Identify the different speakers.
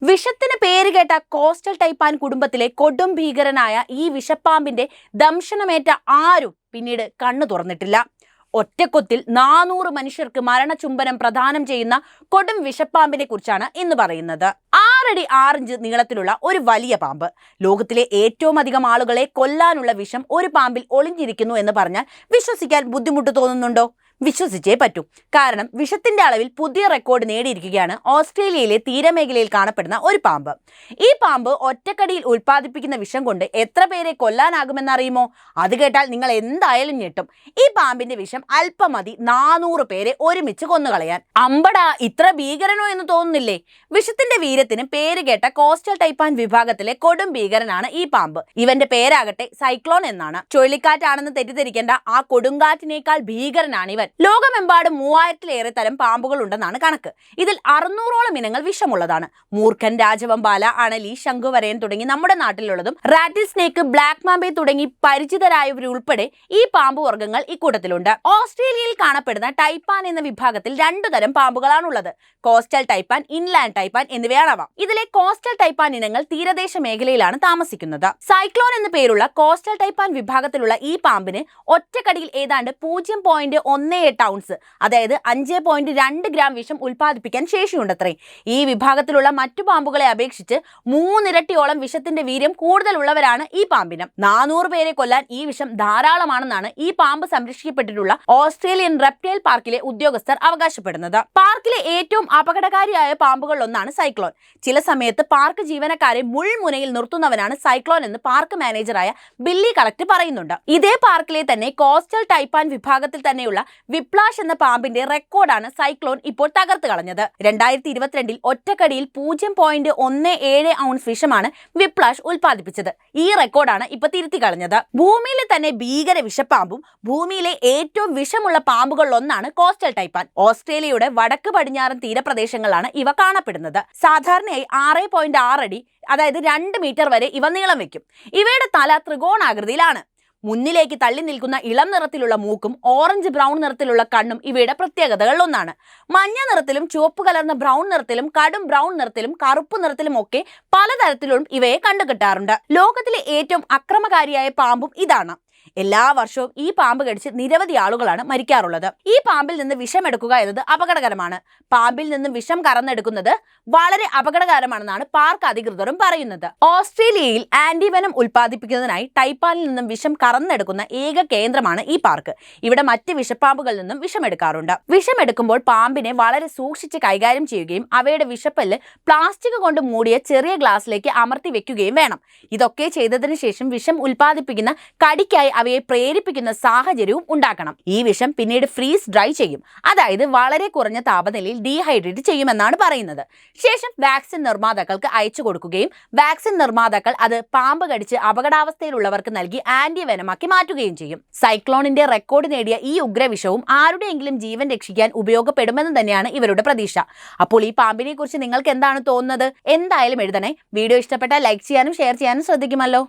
Speaker 1: വിഷത്തിന് പേരുകേട്ട coastal taipan കുടുംബത്തിലെ കൊടും ഭീകരനായ ഈ വിഷപ്പാമ്പിന്റെ ദംശനമേറ്റ ആരും പിന്നീട് കണ്ണു തുറന്നിട്ടില്ല. ഒറ്റക്കൊത്തിൽ 400 മനുഷ്യർക്ക് മരണചുംബനം പ്രദാനം ചെയ്യുന്ന കൊടും വിഷപ്പാമ്പിനെ കുറിച്ചാണ് ഇന്ന് പറയുന്നത്. 6 അടി 6 ഇഞ്ച് നീളത്തിലുള്ള ഒരു വലിയ പാമ്പ്. ലോകത്തിലെ ഏറ്റവും അധികം ആളുകളെ കൊല്ലാനുള്ള വിഷം ഒരു പാമ്പിൽ ഒളിഞ്ഞിരിക്കുന്നു എന്ന് പറഞ്ഞാൽ വിശ്വസിക്കാൻ ബുദ്ധിമുട്ട് തോന്നുന്നുണ്ടോ? വിശ്വസിച്ചേ പറ്റൂ. കാരണം വിഷത്തിന്റെ അളവിൽ പുതിയ റെക്കോർഡ് നേടിയിരിക്കുകയാണ് ഓസ്ട്രേലിയയിലെ തീരമേഖലയിൽ കാണപ്പെടുന്ന ഒരു പാമ്പ്. ഈ പാമ്പ് ഒറ്റക്കടിയിൽ ഉൽപ്പാദിപ്പിക്കുന്ന വിഷം കൊണ്ട് എത്ര പേരെ കൊല്ലാനാകുമെന്നറിയുമോ? അത് കേട്ടാൽ നിങ്ങൾ എന്തായാലും ഞെട്ടും. ഈ പാമ്പിന്റെ വിഷം അല്പം മതി 400 പേരെ ഒരുമിച്ച് കൊന്നുകളയാൻ. അമ്പടാ, ഇത്ര ഭീകരനോ എന്ന് തോന്നുന്നില്ലേ? വിഷത്തിന്റെ വീര്യത്തിന് പേരുകേട്ട കോസ്റ്റൽ ടൈപ്പാൻ വിഭാഗത്തിലെ കൊടും ഭീകരനാണ് ഈ പാമ്പ്. ഇവന്റെ പേരാകട്ടെ സൈക്ലോൺ എന്നാണ്. ചുഴലിക്കാറ്റാണെന്ന് തെറ്റിദ്ധരിക്കേണ്ട. ആ കൊടുങ്കാറ്റിനേക്കാൾ ഭീകരനാണ് ഇവൻ. ലോകമെമ്പാടും 3000-ലേറെ തരം പാമ്പുകൾ ഉണ്ടെന്നാണ് കണക്ക്. ഇതിൽ 600ഓളം ഇനങ്ങൾ വിഷമുള്ളതാണ്. മൂർഖൻ, രാജവമ്പാല, അണലി, ശംഖുവരയൻ തുടങ്ങി നമ്മുടെ നാട്ടിലുള്ളതും റാറ്റിൽ സ്നേക്ക്, ബ്ലാക്ക് മാംബെ തുടങ്ങി പരിചിതരായവരുൾപ്പെടെ ഈ പാമ്പ് വർഗ്ഗങ്ങൾ ഇക്കൂട്ടത്തിലുണ്ട്. ഓസ്ട്രേലിയയിൽ കാണപ്പെടുന്ന ടൈപ്പാൻ എന്ന വിഭാഗത്തിൽ 2 തരം പാമ്പുകളാണുള്ളത്. കോസ്റ്റൽ ടൈപ്പാൻ, ഇൻലാൻഡ് ടൈപ്പാൻ എന്നിവയാണവ. ഇതിലെ കോസ്റ്റൽ ടൈപ്പാൻ ഇനങ്ങൾ തീരദേശ മേഖലയിലാണ് താമസിക്കുന്നത്. സൈക്ലോൺ എന്ന പേരുള്ള കോസ്റ്റൽ ടൈപ്പാൻ വിഭാഗത്തിലുള്ള ഈ പാമ്പിന് ഒറ്റക്കടിയിൽ ഏതാണ്ട് 0.18 ഔൺസ്, അതായത് 5.2 ഗ്രാം വിഷം ഉൽപ്പാദിപ്പിക്കാൻ ശേഷിയുണ്ടത്രേ. ഈ വിഭാഗത്തിലുള്ള മറ്റു പാമ്പുകളെ അപേക്ഷിച്ച് 3 ഇരട്ടിയോളം വിഷത്തിന്റെ വീര്യം കൂടുതലുള്ളവരാണ് ഈ പാമ്പിനം. 400 പേരെ കൊല്ലാൻ ഈ വിഷം ധാരാളമാണെന്നാണ് ഈ പാമ്പ് സംരക്ഷിക്കപ്പെട്ടിട്ടുള്ള ഓസ്ട്രേലിയൻ റെപ്റ്റൈൽ പാർക്കിലെ ഉദ്യോഗസ്ഥർ അവകാശപ്പെടുന്നത്. പാർക്കിലെ ഏറ്റവും അപകടകാരിയായ പാമ്പുകളിലൊന്നാണ് സൈക്ലോൺ. ചില സമയത്ത് പാർക്ക് ജീവനക്കാരെ മുൾമുനയിൽ നിർത്തുന്നവനാണ് സൈക്ലോൺ എന്ന് പാർക്ക് മാനേജറായ ബില്ലി കളക്ട് പറയുന്നുണ്ട്. ഇതേ പാർക്കിലെ തന്നെ കോസ്റ്റൽ ടൈപ്പാൻ വിഭാഗത്തിൽ തന്നെയുള്ള വിപ്ലാഷ് എന്ന പാമ്പിന്റെ റെക്കോർഡാണ് സൈക്ലോൺ ഇപ്പോൾ തകർത്ത് കളഞ്ഞത്. 2022-ൽ ഒറ്റക്കടിയിൽ 0.17 ഔൺസ് വിഷമാണ് വിപ്ലാഷ് ഉൽപ്പാദിപ്പിച്ചത്. ഈ റെക്കോർഡാണ് ഇപ്പൊ തിരുത്തി കളഞ്ഞത്. ഭൂമിയിലെ തന്നെ ഭീകര വിഷപ്പാമ്പും ഭൂമിയിലെ ഏറ്റവും വിഷമുള്ള പാമ്പുകളിലൊന്നാണ് കോസ്റ്റൽ ടൈപ്പാൻ. ഓസ്ട്രേലിയയുടെ വടക്ക് പടിഞ്ഞാറൻ തീരപ്രദേശങ്ങളിലാണ് ഇവ കാണപ്പെടുന്നത്. സാധാരണയായി 6.6 അടി, അതായത് 2 മീറ്റർ വരെ ഇവ നീളം വയ്ക്കും. ഇവയുടെ തല ത്രികോണാകൃതിയിലാണ്. മുന്നിലേക്ക് തള്ളി നിൽക്കുന്ന ഇളം നിറത്തിലുള്ള മൂക്കും ഓറഞ്ച് ബ്രൗൺ നിറത്തിലുള്ള കണ്ണും ഇവയുടെ പ്രത്യേകതകളിൽ ഒന്നാണ്. മഞ്ഞ നിറത്തിലും ചുവപ്പ് കലർന്ന ബ്രൗൺ നിറത്തിലും കടും ബ്രൗൺ നിറത്തിലും കറുപ്പ് നിറത്തിലും ഒക്കെ പലതരത്തിലും ഇവയെ കണ്ടുകിട്ടാറുണ്ട്. ലോകത്തിലെ ഏറ്റവും അക്രമകാരിയായ പാമ്പും ഇതാണ്. എല്ലാ വർഷവും ഈ പാമ്പ് കടിച്ച് നിരവധി ആളുകളാണ് മരിക്കാറുള്ളത്. ഈ പാമ്പിൽ നിന്ന് വിഷമെടുക്കുക എന്നത് അപകടകരമാണ്. പാമ്പിൽ നിന്ന് വിഷം കറന്നെടുക്കുന്നത് വളരെ അപകടകരമാണെന്നാണ് പാർക്ക് അധികൃതരും പറയുന്നത്. ഓസ്ട്രേലിയയിൽ ആന്റിവെനം ഉൽപ്പാദിപ്പിക്കുന്നതിനായി ടൈപ്പാനിൽ നിന്നും വിഷം കറന്നെടുക്കുന്ന ഏക കേന്ദ്രമാണ് ഈ പാർക്ക്. ഇവിടെ മറ്റ് വിഷപ്പാമ്പുകളിൽ നിന്നും വിഷമെടുക്കാറുണ്ട്. വിഷമെടുക്കുമ്പോൾ പാമ്പിനെ വളരെ സൂക്ഷിച്ച് കൈകാര്യം ചെയ്യുകയും അവയുടെ വിഷപ്പല്ല് പ്ലാസ്റ്റിക് കൊണ്ട് മൂടിയ ചെറിയ ഗ്ലാസ്സിലേക്ക് അമർത്തി വെക്കുകയും വേണം. ഇതൊക്കെ ചെയ്തതിനു ശേഷം വിഷം ഉൽപ്പാദിപ്പിക്കുന്ന കടിക്കായി അവയെ പ്രേരിപ്പിക്കുന്ന സാഹചര്യവും ഉണ്ടാക്കണം. ഈ വിഷം പിന്നീട് ഫ്രീസ് ഡ്രൈ ചെയ്യും, അതായത് വളരെ കുറഞ്ഞ താപനിലയിൽ ഡീഹൈഡ്രേറ്റ് ചെയ്യുമെന്നാണ് പറയുന്നത്. ശേഷം വാക്സിൻ നിർമ്മാതാക്കൾക്ക് അയച്ചു കൊടുക്കുകയും വാക്സിൻ നിർമ്മാതാക്കൾ അത് പാമ്പ് കടിച്ച് അപകടാവസ്ഥയിലുള്ളവർക്ക് നൽകി ആന്റിവെനമാക്കി മാറ്റുകയും ചെയ്യും. സൈക്ലോണിന്റെ റെക്കോർഡ് നേടിയ ഈ ഉഗ്രവിഷവും ആരുടെയെങ്കിലും ജീവൻ രക്ഷിക്കാൻ ഉപയോഗപ്പെടുമെന്ന് തന്നെയാണ് ഇവരുടെ പ്രതീക്ഷ. അപ്പോൾ ഈ പാമ്പിനെ കുറിച്ച് നിങ്ങൾക്ക് എന്താണ് തോന്നുന്നത്? എന്തായാലും എഴുതണേ. വീഡിയോ ഇഷ്ടപ്പെട്ടാൽ ലൈക്ക് ചെയ്യാനും ഷെയർ ചെയ്യാനും ശ്രദ്ധിക്കുമല്ലോ.